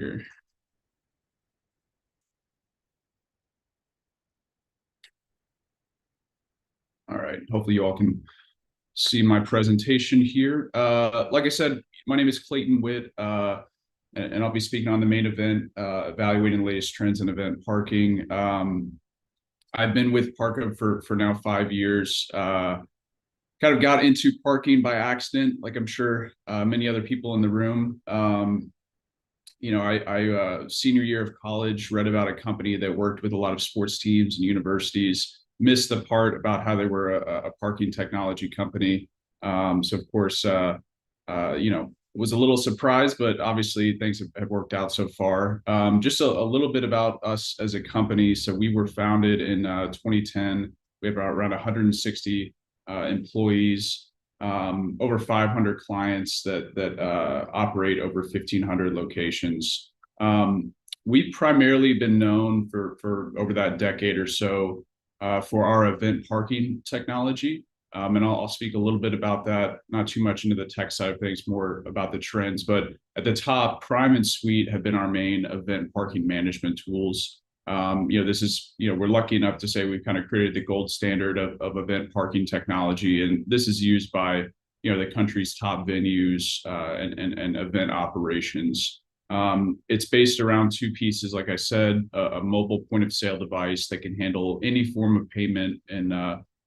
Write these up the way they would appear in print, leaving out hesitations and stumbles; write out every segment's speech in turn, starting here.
Here. All right. Hopefully you all can see my presentation here. Like I said, my name is Clayton Witt, and I'll be speaking on the main event, evaluating the latest trends in event parking. I've been with Park-Hub for now 5 years. Kind of got into parking by accident, like I'm sure many other people in the room. I senior year of college, read about a company that worked with a lot of sports teams and universities. Missed the part about how they were a parking technology company. So of course, was a little surprised, but obviously things have worked out so far. Just a little bit about us as a company. So we were founded in 2010. We have around 160 employees, over 500 clients that operate over 1,500 locations. We've primarily been known for over that decade or so for our event parking technology. And I'll speak a little bit about that, not too much into the tech side of things, more about the trends. But at the top, Prime and Suite have been our main event parking management tools. This is, we're lucky enough to say we've kind of created the gold standard of event parking technology. And this is used by, the country's top venues and event operations. It's based around two pieces, like I said, a mobile point of sale device that can handle any form of payment in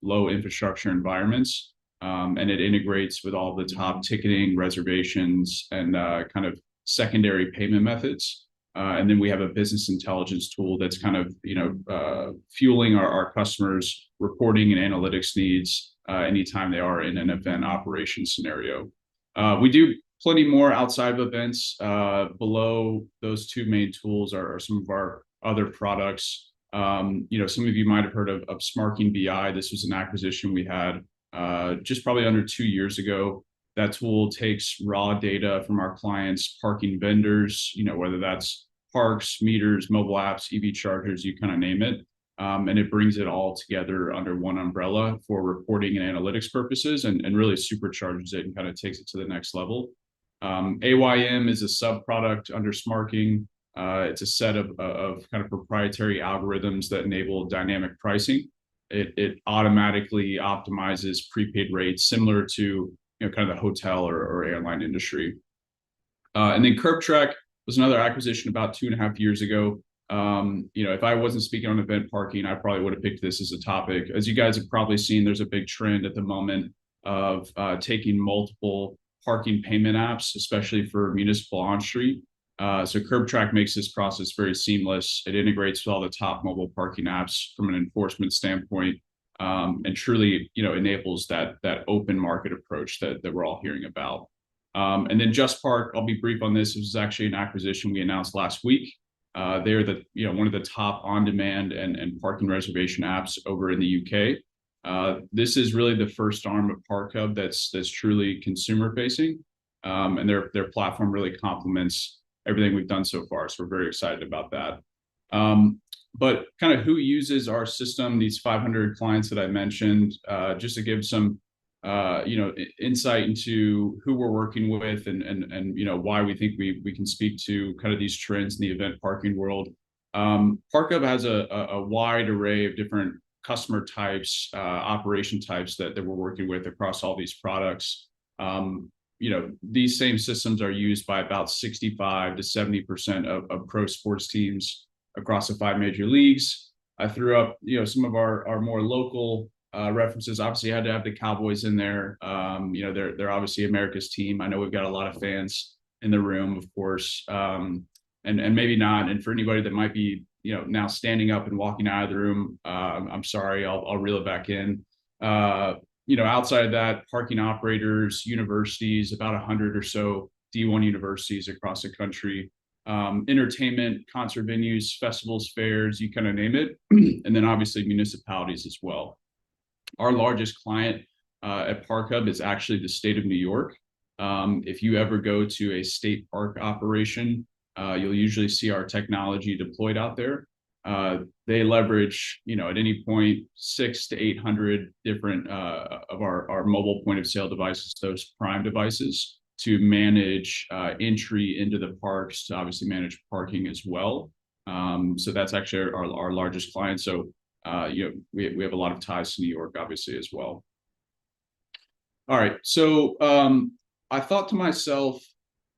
low infrastructure environments. And it integrates with all the top ticketing, reservations, and kind of secondary payment methods. And then we have a business intelligence tool that's kind of, fueling our customers' reporting and analytics needs anytime they are in an event operation scenario. We do plenty more outside of events. Below those two main tools are some of our other products. Some of you might have heard of Smarking BI. This was an acquisition we had just probably under 2 years ago. That tool takes raw data from our clients, parking vendors, whether that's parks, meters, mobile apps, EV chargers, you kind of name it. And it brings it all together under one umbrella for reporting and analytics purposes and really supercharges it and kind of takes it to the next level. AYM is a sub product under Smarking. It's a set of kind of proprietary algorithms that enable dynamic pricing. It automatically optimizes prepaid rates similar to kind of the hotel or airline industry. And then CurbTrack was another acquisition about 2.5 years ago. If I wasn't speaking on event parking, I probably would have picked this as a topic. As you guys have probably seen, there's a big trend at the moment of taking multiple parking payment apps, especially for municipal on-street. So CurbTrack makes this process very seamless. It integrates with all the top mobile parking apps from an enforcement standpoint, and truly, enables that open market approach that we're all hearing about. And then JustPark, I'll be brief on this. This was actually an acquisition we announced last week. They're one of the top on-demand and parking reservation apps over in the UK. This is really the first arm of Park-Hub that's truly consumer facing, and their platform really complements everything we've done so far. So we're very excited about that. But kind of who uses our system, these 500 clients that I mentioned, just to give some, insight into who we're working with and why we think we can speak to kind of these trends in the event parking world. Park-Hub has a wide array of different customer types, operation types that we're working with across all these products. These same systems are used by about 65 to 70% of pro sports teams across the 5 major leagues. I threw up, some of our more local references. Obviously, had to have the Cowboys in there. They're obviously America's team. I know we've got a lot of fans in the room, of course, and maybe not. And for anybody that might be, now standing up and walking out of the room, I'm sorry. I'll reel it back in. Outside of that, parking operators, universities, about 100 or so D1 universities across the country, entertainment, concert venues, festivals, fairs, you kind of name it, and then obviously municipalities as well. Our largest client at Park-Hub is actually the state of New York. If you ever go to a state park operation, you'll usually see our technology deployed out there. They leverage, at any point, 600 to 800 different of our mobile point of sale devices, those Prime devices, to manage entry into the parks, to obviously manage parking as well. So that's actually our largest client. So we have a lot of ties to New York, obviously, as well. All right. So I thought to myself,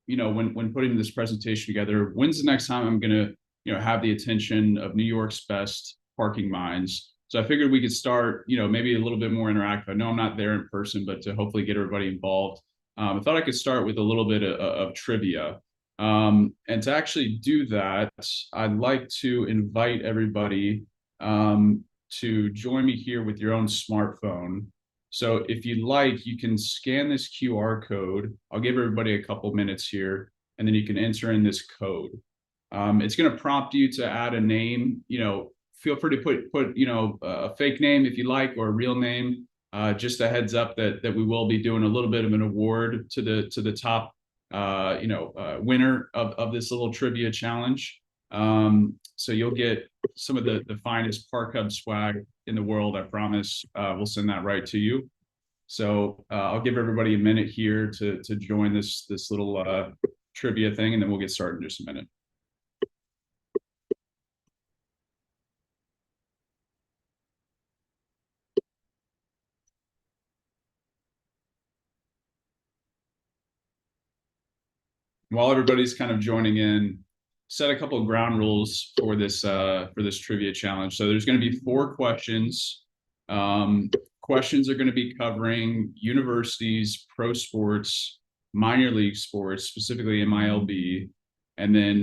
when putting this presentation together, when's the next time I'm going to, have the attention of New York's best parking minds? So I figured we could start, maybe a little bit more interactive. I know I'm not there in person, but to hopefully get everybody involved, I thought I could start with a little bit of trivia. And to actually do that, I'd like to invite everybody to join me here with your own smartphone. So if you'd like, you can scan this QR code. I'll give everybody a couple minutes here, and then you can enter in this code. It's going to prompt you to add a name. Feel free to put a fake name if you like, or a real name. Just a heads up that we will be doing a little bit of an award to the top winner of this little trivia challenge. So you'll get some of the finest Park Hub swag in the world, I promise. We'll send that right to you. So I'll give everybody a minute here to join this little trivia thing, and then we'll get started in just a minute. While everybody's kind of joining in, set a couple of ground rules for this trivia challenge. So there's going to be 4 questions. Questions are going to be covering universities, pro sports, minor league sports, specifically MILB, and then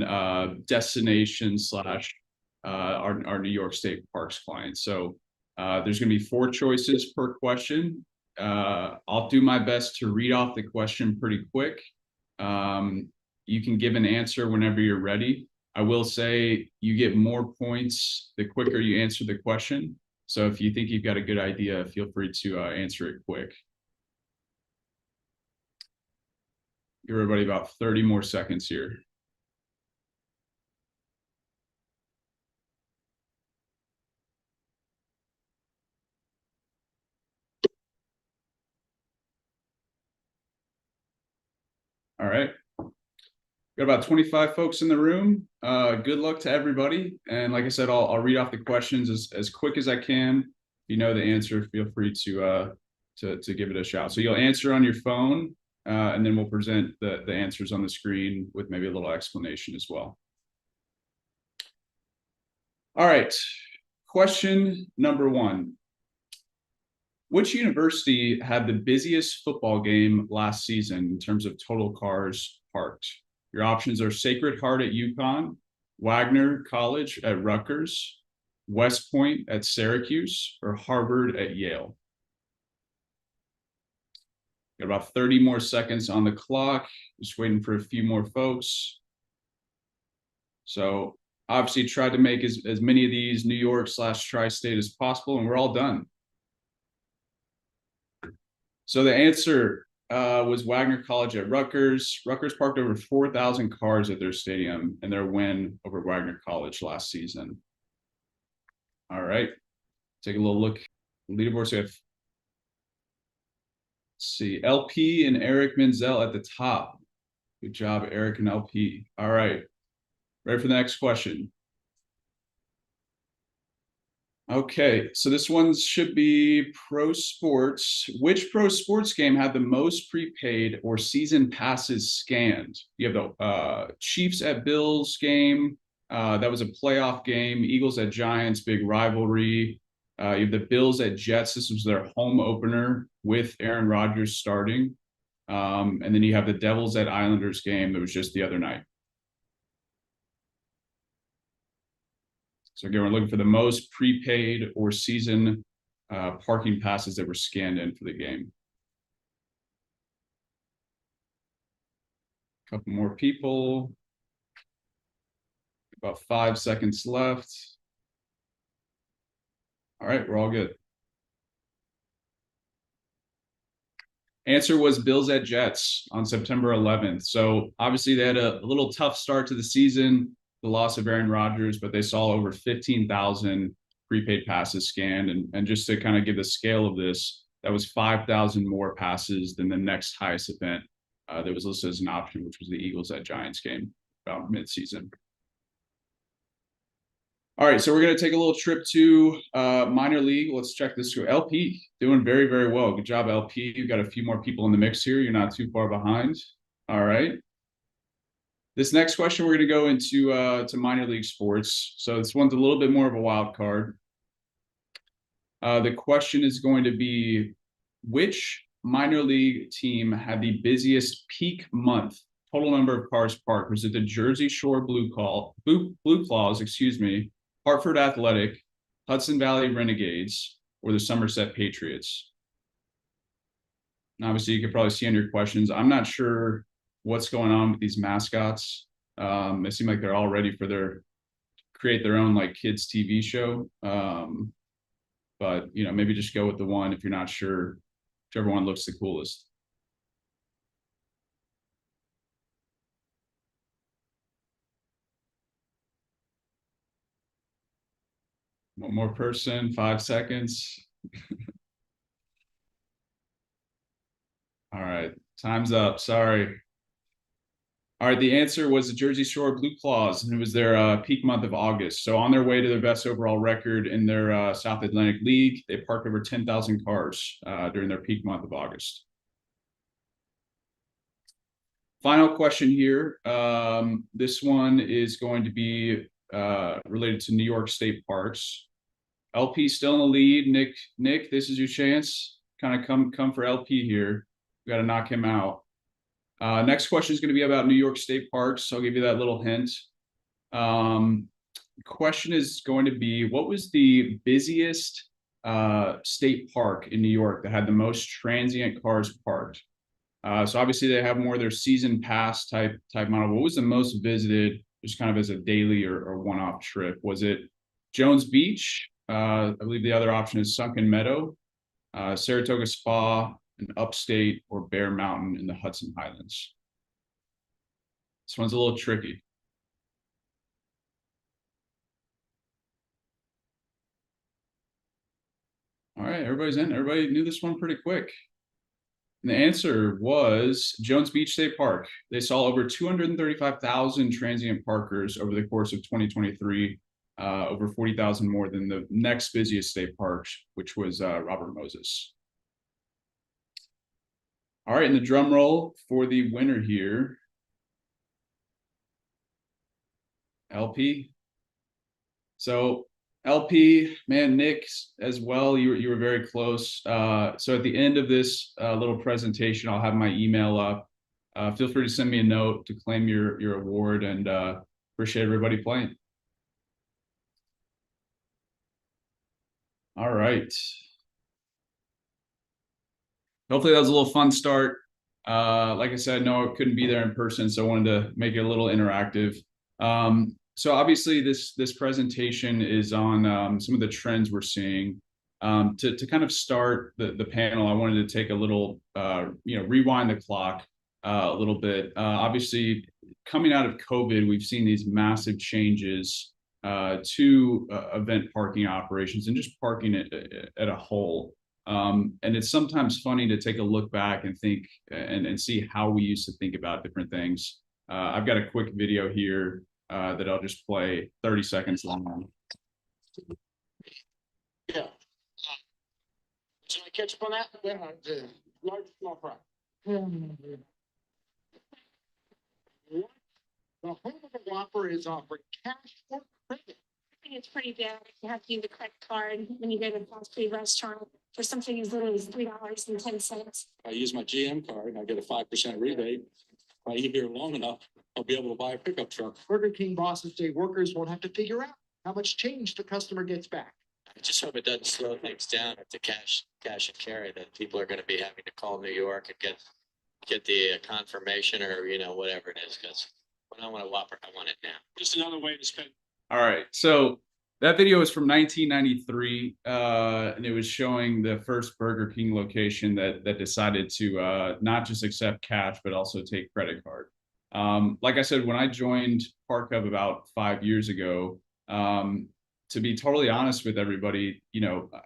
destination / our New York State Parks clients. So there's going to be 4 choices per question. I'll do my best to read off the question pretty quick. You can give an answer whenever you're ready. I will say you get more points the quicker you answer the question. So if you think you've got a good idea, feel free to answer it quick. Give everybody about 30 more seconds here. All right. Got about 25 folks in the room. Good luck to everybody. And like I said, I'll read off the questions as quick as I can. If you know the answer, feel free to give it a shot. So you'll answer on your phone, and then we'll present the answers on the screen with maybe a little explanation as well. All right. Question number 1. Which university had the busiest football game last season in terms of total cars parked? Your options are Sacred Heart at UConn, Wagner College at Rutgers, West Point at Syracuse, or Harvard at Yale. Got about 30 more seconds on the clock. Just waiting for a few more folks. So obviously tried to make as many of these New York / tri-state as possible, and we're all done. So the answer was Wagner College at Rutgers. Rutgers parked over 4,000 cars at their stadium in their win over Wagner College last season. All right, take a little look. Leaderboard. So let's see, LP and Eric Menzel at the top. Good job, Eric and LP. All right, ready for the next question. Okay, so this one should be pro sports. Which pro sports game had the most prepaid or season passes scanned? You have the Chiefs at Bills game. That was a playoff game. Eagles at Giants, big rivalry. You have the Bills at Jets. This was their home opener with Aaron Rodgers starting. And then you have the Devils at Islanders game that was just the other night. So again, we're looking for the most prepaid or season parking passes that were scanned in for the game. A couple more people. About 5 seconds left. All right, we're all good. Answer was Bills at Jets on September 11th. So obviously they had a little tough start to the season, the loss of Aaron Rodgers, but they saw over 15,000 prepaid passes scanned. And just to kind of give the scale of this, that was 5,000 more passes than the next highest event that was listed as an option, which was the Eagles at Giants game about midseason. All right, so we're going to take a little trip to minor league. Let's check this through. LP doing very, very well. Good job, LP. You've got a few more people in the mix here. You're not too far behind. All right. This next question, we're going to go into to minor league sports. So this one's a little bit more of a wild card. The question is going to be, which minor league team had the busiest peak month total number of cars parked? Was it the Jersey Shore Blue Claws, excuse me, Hartford Athletic, Hudson Valley Renegades, or the Somerset Patriots? And obviously, you could probably see on your questions, I'm not sure what's going on with these mascots. It seems like they're all ready for create their own like kids TV show. But maybe just go with the one if you're not sure, whichever one looks the coolest. One more person, 5 seconds. All right, time's up. Sorry. All right, the answer was the Jersey Shore Blue Claws, and it was their peak month of August. So on their way to their best overall record in their South Atlantic League, they parked over 10,000 cars during their peak month of August. Final question here. This one is going to be related to New York State parks. LP still in the lead. Nick, this is your chance. Kind of come for LP here. We got to knock him out. Next question is going to be about New York State parks. So I'll give you that little hint. Question is going to be, what was the busiest state park in New York that had the most transient cars parked? So obviously they have more of their season pass type model. What was the most visited, just kind of as a daily or one-off trip? Was it Jones Beach? I believe the other option is Sunken Meadow, Saratoga Spa, in Upstate, or Bear Mountain in the Hudson Highlands. This one's a little tricky. All right, everybody's in. Everybody knew this one pretty quick. And the answer was Jones Beach State Park. They saw over 235,000 transient parkers over the course of 2023, over 40,000 more than the next busiest state park, which was Robert Moses. All right, and the drum roll for the winner here. LP. So LP, man, Nick as well, you were very close. So at the end of this little presentation, I'll have my email up. Feel free to send me a note to claim your award, and appreciate everybody playing. All right. Hopefully that was a little fun start. Like I said, no, I couldn't be there in person, so I wanted to make it a little interactive. So obviously this presentation is on some of the trends we're seeing. To kind of start the panel, I wanted to take a little, rewind the clock a little bit. Obviously, coming out of COVID, we've seen these massive changes to event parking operations and just parking at a whole. And it's sometimes funny to take a look back and think and see how we used to think about different things. I've got a quick video here that I'll just play, 30 seconds long. Yeah. Should I catch up on that? Yeah. Large, small fry. The Home of the Whopper is offering cash or credit. I think it's pretty bad if you have to use a credit card when you go to a fast food restaurant for something as little as $3.10. I use my GM card and I get a 5% rebate. If I eat here long enough, I'll be able to buy a pickup truck. Burger King bosses say workers won't have to figure out how much change the customer gets back. I just hope it doesn't slow things down at the cash and carry, that people are going to be having to call New York and get the confirmation or, whatever it is, because when I want a Whopper, I want it now. Just another way to spend. All right, so that video is from 1993, and it was showing the first Burger King location that decided to not just accept cash, but also take credit card. Like I said, when I joined Park Hub about 5 years ago, to be totally honest with everybody,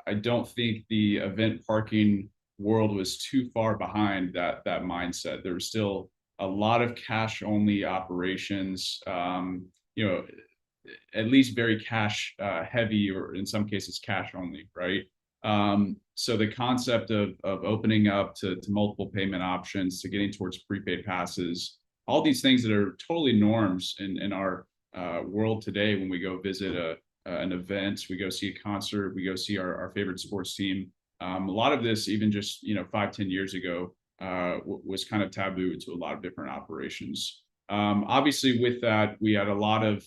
I don't think the event parking world was too far behind that mindset. There was still a lot of cash only operations, you know, at least very cash heavy, or in some cases cash only, right? So the concept of opening up to multiple payment options, to getting towards prepaid passes, all these things that are totally norms in our world today. When we go visit an event, we go see a concert, we go see our favorite sports team. A lot of this, even just 5-10 years ago, was kind of taboo to a lot of different operations. Obviously, with that, we had a lot of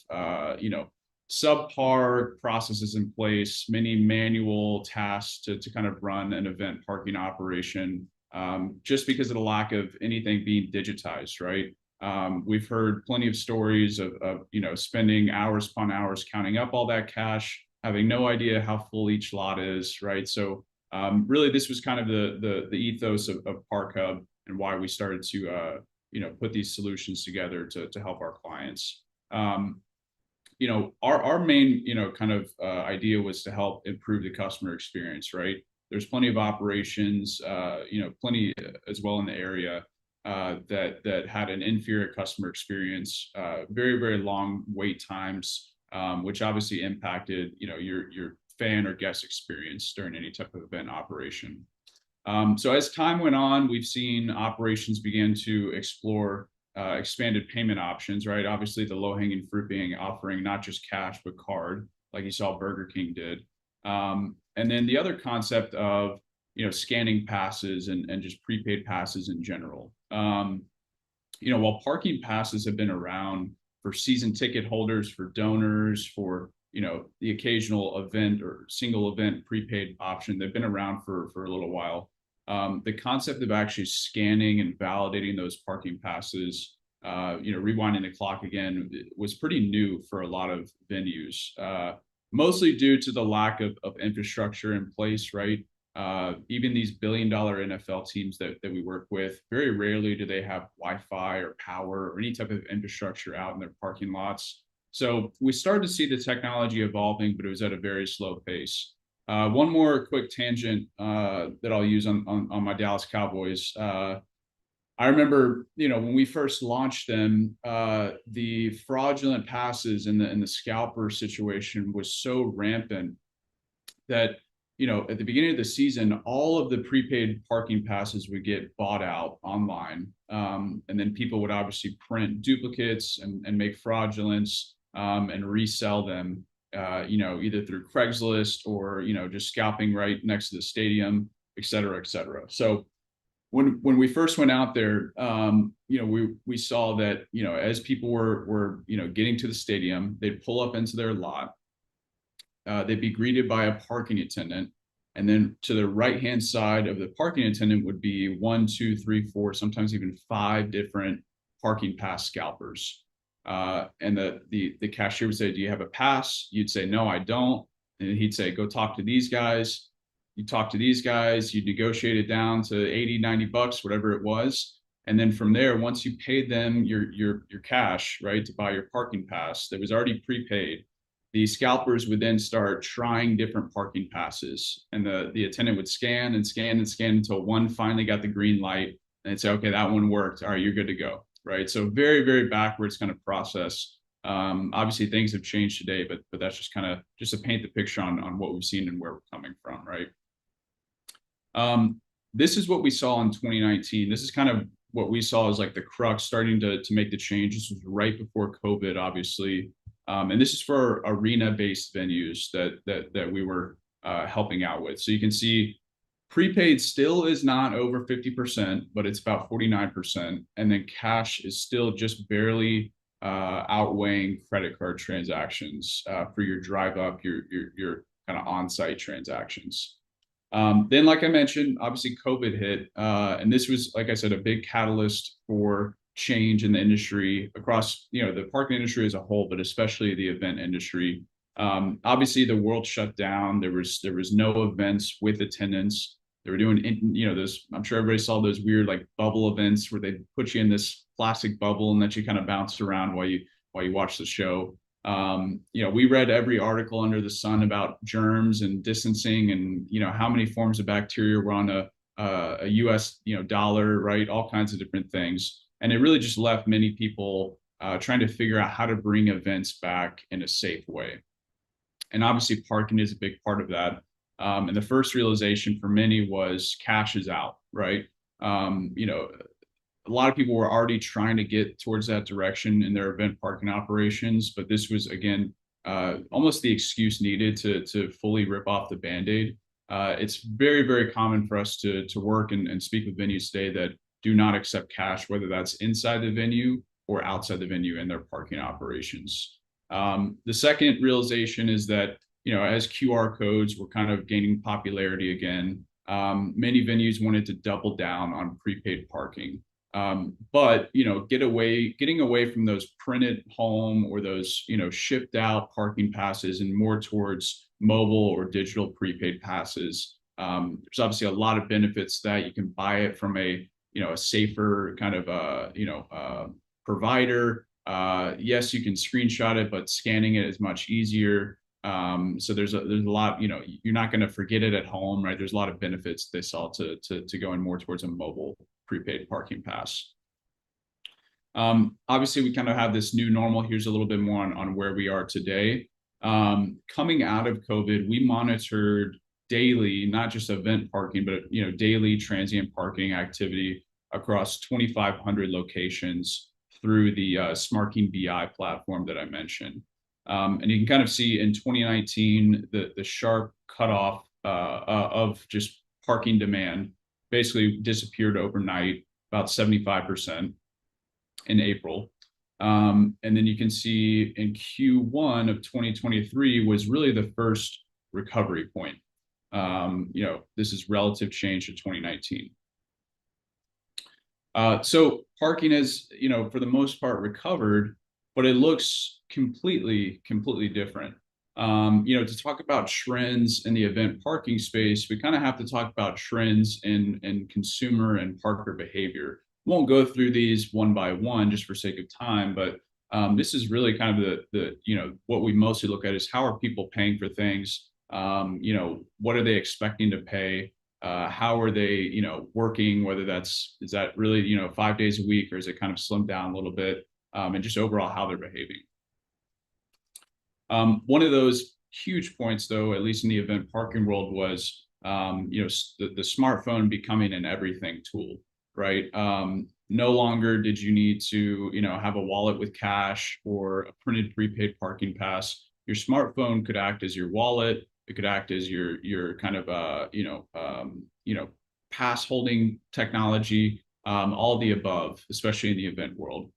subpar processes in place, many manual tasks to kind of run an event parking operation, just because of the lack of anything being digitized, right? We've heard plenty of stories of spending hours upon hours counting up all that cash, having no idea how full each lot is, right? So really, this was kind of the ethos of Park Hub, and why we started to put these solutions together to help our clients. Our main kind of idea was to help improve the customer experience, right? There's plenty of operations, plenty as well in the area that had an inferior customer experience, very, very long wait times, which obviously impacted your fan or guest experience during any type of event operation. So as time went on, we've seen operations begin to explore expanded payment options, right? Obviously, the low-hanging fruit being offering not just cash, but card, like you saw Burger King did. And then the other concept of scanning passes and just prepaid passes in general. While parking passes have been around for season ticket holders, for donors, for the occasional event or single event prepaid option, they've been around for a little while. The concept of actually scanning and validating those parking passes, rewinding the clock again, was pretty new for a lot of venues, mostly due to the lack of infrastructure in place, right? Even these billion-dollar NFL teams that we work with, very rarely do they have Wi-Fi or power or any type of infrastructure out in their parking lots. So we started to see the technology evolving, but it was at a very slow pace. One more quick tangent that I'll use on my Dallas Cowboys. I remember, when we first launched them, the fraudulent passes and the scalper situation was so rampant that, at the beginning of the season, all of the prepaid parking passes would get bought out online. And then people would obviously print duplicates and make fraudulents and resell them, either through Craigslist or, just scalping right next to the stadium, et cetera, et cetera. So when we first went out there, we saw that, as people were getting to the stadium, they'd pull up into their lot. They'd be greeted by a parking attendant. And then to the right-hand side of the parking attendant would be 1, 2, 3, 4, sometimes even 5 different parking pass scalpers. And the cashier would say, "Do you have a pass?" You'd say, "No, I don't." And he'd say, "Go talk to these guys." You talk to these guys, you negotiate it down to 80, 90 bucks, whatever it was. And then from there, once you paid them your cash, right, to buy your parking pass that was already prepaid, the scalpers would then start trying different parking passes. And the attendant would scan and scan and scan until one finally got the green light. And they'd say, "Okay, that one worked. All right, you're good to go." Right. So very, very backwards kind of process. Obviously, things have changed today, but that's just kind of just to paint the picture on what we've seen and where we're coming from. Right. This is what we saw in 2019. This is kind of what we saw as like the crux starting to make the change. This was right before COVID, obviously. And this is for arena-based venues that we were helping out with. So you can see prepaid still is not over 50%, but it's about 49%. And then cash is still just barely outweighing credit card transactions for your drive up, your kind of on-site transactions. Then, like I mentioned, obviously COVID hit, and this was, like I said, a big catalyst for change in the industry across, the parking industry as a whole, but especially the event industry. Obviously, the world shut down. There was no events with attendance. They were doing, those. I'm sure everybody saw those weird like bubble events where they put you in this plastic bubble and let you kind of bounce around while you watch the show. We read every article under the sun about germs and distancing and how many forms of bacteria were on a US, dollar, right? All kinds of different things. And it really just left many people trying to figure out how to bring events back in a safe way. And obviously parking is a big part of that. And the first realization for many was cash is out, right? A lot of people were already trying to get towards that direction in their event parking operations, but this was again almost the excuse needed to fully rip off the Band-Aid. It's very, very common for us to work and speak with venues today that do not accept cash, whether that's inside the venue or outside the venue in their parking operations. The second realization is that, as QR codes were kind of gaining popularity again, many venues wanted to double down on prepaid parking. But getting away from those printed home or those shipped out parking passes and more towards mobile or digital prepaid passes. There's obviously a lot of benefits that you can buy it from a safer kind of provider. Yes, you can screenshot it, but scanning it is much easier. So there's a lot, you're not going to forget it at home, right? There's a lot of benefits they saw to going more towards a mobile prepaid parking pass. Obviously, we kind of have this new normal. Here's a little bit more on where we are today. Coming out of COVID, we monitored daily, not just event parking, but daily transient parking activity across 2,500 locations through the SmartKey BI platform that I mentioned. And you can kind of see in 2019 the sharp cutoff of just parking demand basically disappeared overnight, about 75% in April. And then you can see in Q1 of 2023 was really the first recovery point. This is relative change to 2019. So parking is, for the most part recovered, but it looks completely different. To talk about trends in the event parking space, we kind of have to talk about trends in consumer and parker behavior. Won't go through these one by one just for sake of time, but this is really kind of the what we mostly look at is how are people paying for things? What are they expecting to pay? How are they, working? Whether is that really 5 days a week, or is it kind of slimmed down a little bit? And just overall how they're behaving. One of those huge points, though, at least in the event parking world, was the smartphone becoming an everything tool, right? No longer did you need to have a wallet with cash or a printed prepaid parking pass. Your smartphone could act as your wallet. It could act as your kind of pass holding technology, all of the above, especially in the event world.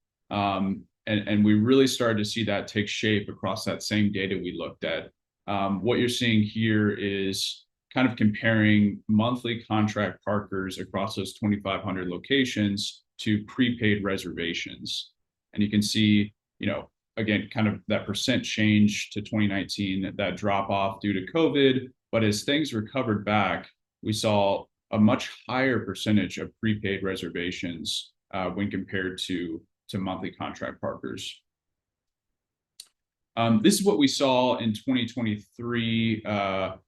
And we really started to see that take shape across that same data we looked at. What you're seeing here is kind of comparing monthly contract parkers across those 2,500 locations to prepaid reservations. And you can see, again, kind of that percent change to 2019, that drop off due to COVID. But as things recovered back, we saw a much higher percentage of prepaid reservations when compared to monthly contract parkers. This is what we saw in 2023, I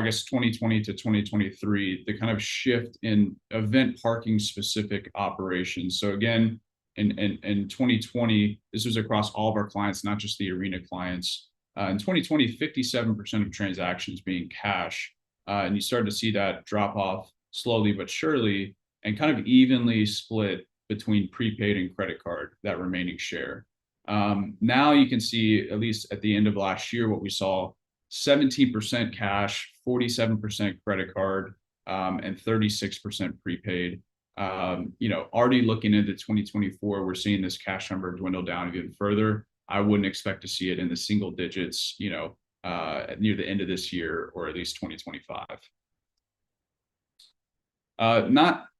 guess 2020 to 2023, the kind of shift in event parking specific operations. So again, in 2020, this was across all of our clients, not just the arena clients. In 2020, 57% of transactions being cash. And you started to see that drop off slowly but surely and kind of evenly split between prepaid and credit card, that remaining share. Now you can see, at least at the end of last year, what we saw: 17% cash, 47% credit card, and 36% prepaid. Already looking into 2024, we're seeing this cash number dwindle down even further. I wouldn't expect to see it in the single digits, near the end of this year, or at least 2025.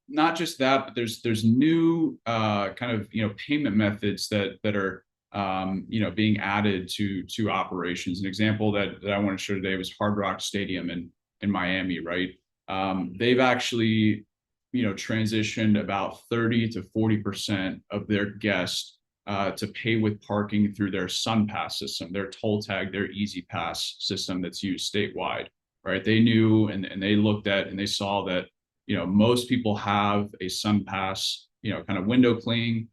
Not just that, but there's new kind of payment methods that are being added to operations. An example that I want to show today was Hard Rock Stadium in Miami, right? They've actually transitioned about 30 to 40% of their guests to pay with parking through their SunPass system, their toll tag, their Easy Pass system that's used statewide, right? They knew and they looked at and they saw that most people have a SunPass, kind of window cleaning.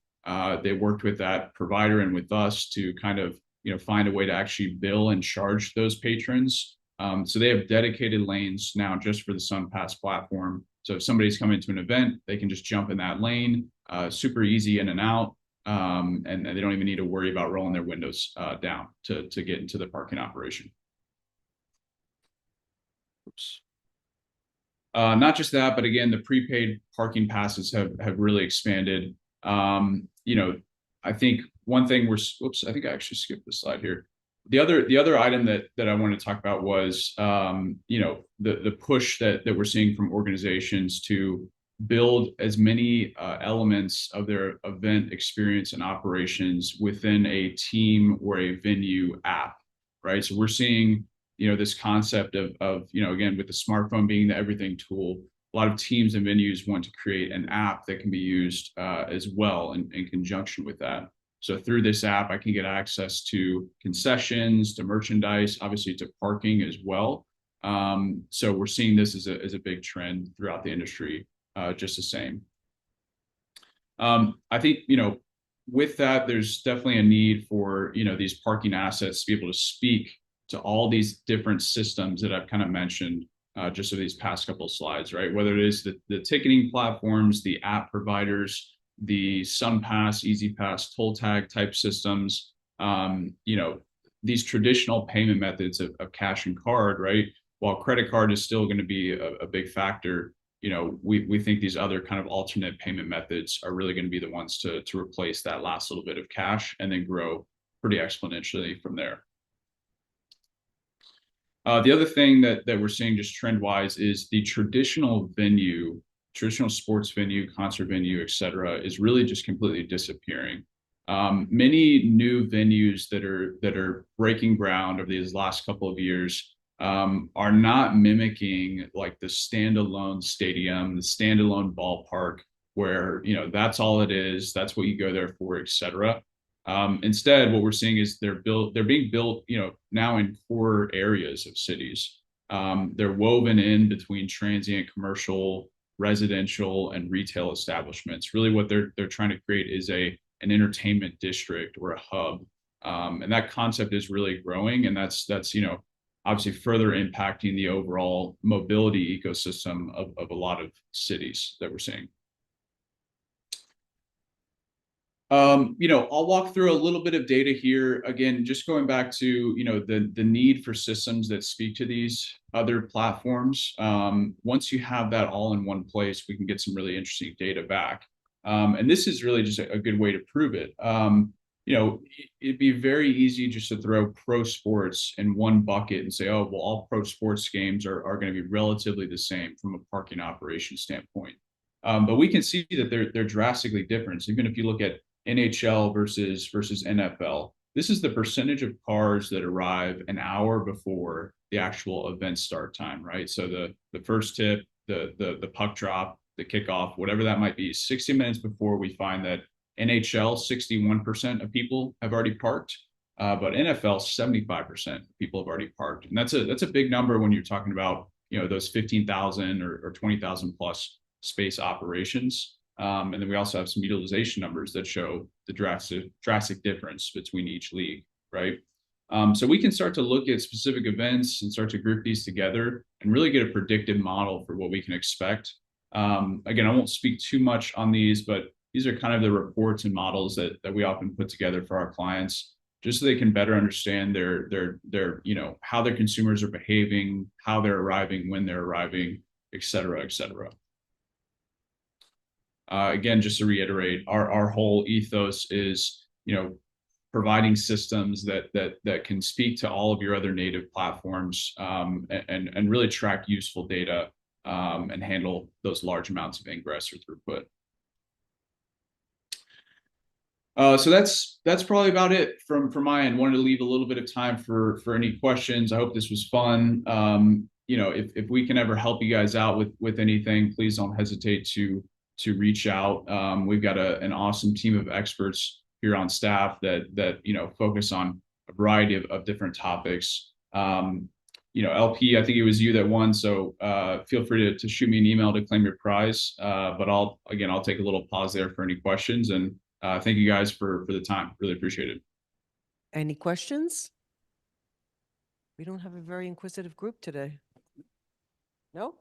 They worked with that provider and with us to kind of, find a way to actually bill and charge those patrons. So they have dedicated lanes now just for the SunPass platform. So if somebody's coming to an event, they can just jump in that lane, super easy in and out. And they don't even need to worry about rolling their windows down to get into the parking operation. Oops. Not just that, but again, the prepaid parking passes have really expanded. I think one thing oops, I think I actually skipped the slide here. The other item that I wanted to talk about was, the push that we're seeing from organizations to build as many elements of their event experience and operations within a team or a venue app, right? So we're seeing, this concept of, again, with the smartphone being the everything tool, a lot of teams and venues want to create an app that can be used as well in conjunction with that. So through this app, I can get access to concessions, to merchandise, obviously to parking as well. So we're seeing this as a big trend throughout the industry, just the same. I think, with that, there's definitely a need for, these parking assets to be able to speak to all these different systems that I've kind of mentioned just over these past couple of slides, right? Whether it is the ticketing platforms, the app providers, the SunPass, EasyPass, toll tag type systems, these traditional payment methods of cash and card, right? While credit card is still going to be a big factor, we think these other kind of alternate payment methods are really going to be the ones to replace that last little bit of cash and then grow pretty exponentially from there. The other thing that we're seeing just trend wise is the traditional sports venue, concert venue, et cetera, is really just completely disappearing. Many new venues that are breaking ground over these last couple of years are not mimicking like the standalone stadium, the standalone ballpark, where that's all it is, that's what you go there for, et cetera. Instead, what we're seeing is they're being built, now in core areas of cities. They're woven in between transient, commercial, residential, and retail establishments. Really, what they're trying to create is an entertainment district or a hub, and that concept is really growing, and that's obviously further impacting the overall mobility ecosystem of a lot of cities that we're seeing. I'll walk through a little bit of data here. Again, just going back to, the need for systems that speak to these other platforms. Once you have that all in one place, we can get some really interesting data back. And this is really just a good way to prove it. It'd be very easy just to throw pro sports in one bucket and say, oh, well, all pro sports games are going to be relatively the same from a parking operation standpoint. But we can see that they're drastically different. Even if you look at NHL versus NFL, this is the percentage of cars that arrive an hour before the actual event start time, right? So the first tip, the puck drop, the kickoff, whatever that might be, 60 minutes before, we find that NHL, 61% of people have already parked, but NFL, 75% of people have already parked. And that's a big number when you're talking about, those 15,000 or 20,000 plus space operations. And then we also have some utilization numbers that show the drastic difference between each league, right? So we can start to look at specific events and start to group these together and really get a predictive model for what we can expect. Again, I won't speak too much on these, but these are kind of the reports and models that we often put together for our clients, just so they can better understand their how their consumers are behaving, how they're arriving, when they're arriving, et cetera, et cetera. Again, just to reiterate, our whole ethos is, providing systems that can speak to all of your other native platforms, and really track useful data, and handle those large amounts of ingress or throughput. So that's probably about it from my end. Wanted to leave a little bit of time for any questions. I hope this was fun. If we can ever help you guys out with anything, please don't hesitate to reach out. We've got an awesome team of experts here on staff that focus on a variety of different topics. LP, I think it was you that won. So feel free to shoot me an email to claim your prize. But I'll take a little pause there for any questions. And thank you guys for the time. Really appreciate it. Any questions? We don't have a very inquisitive group today. No?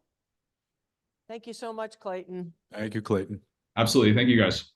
Thank you so much, Clayton. Thank you, Clayton. Absolutely. Thank you guys.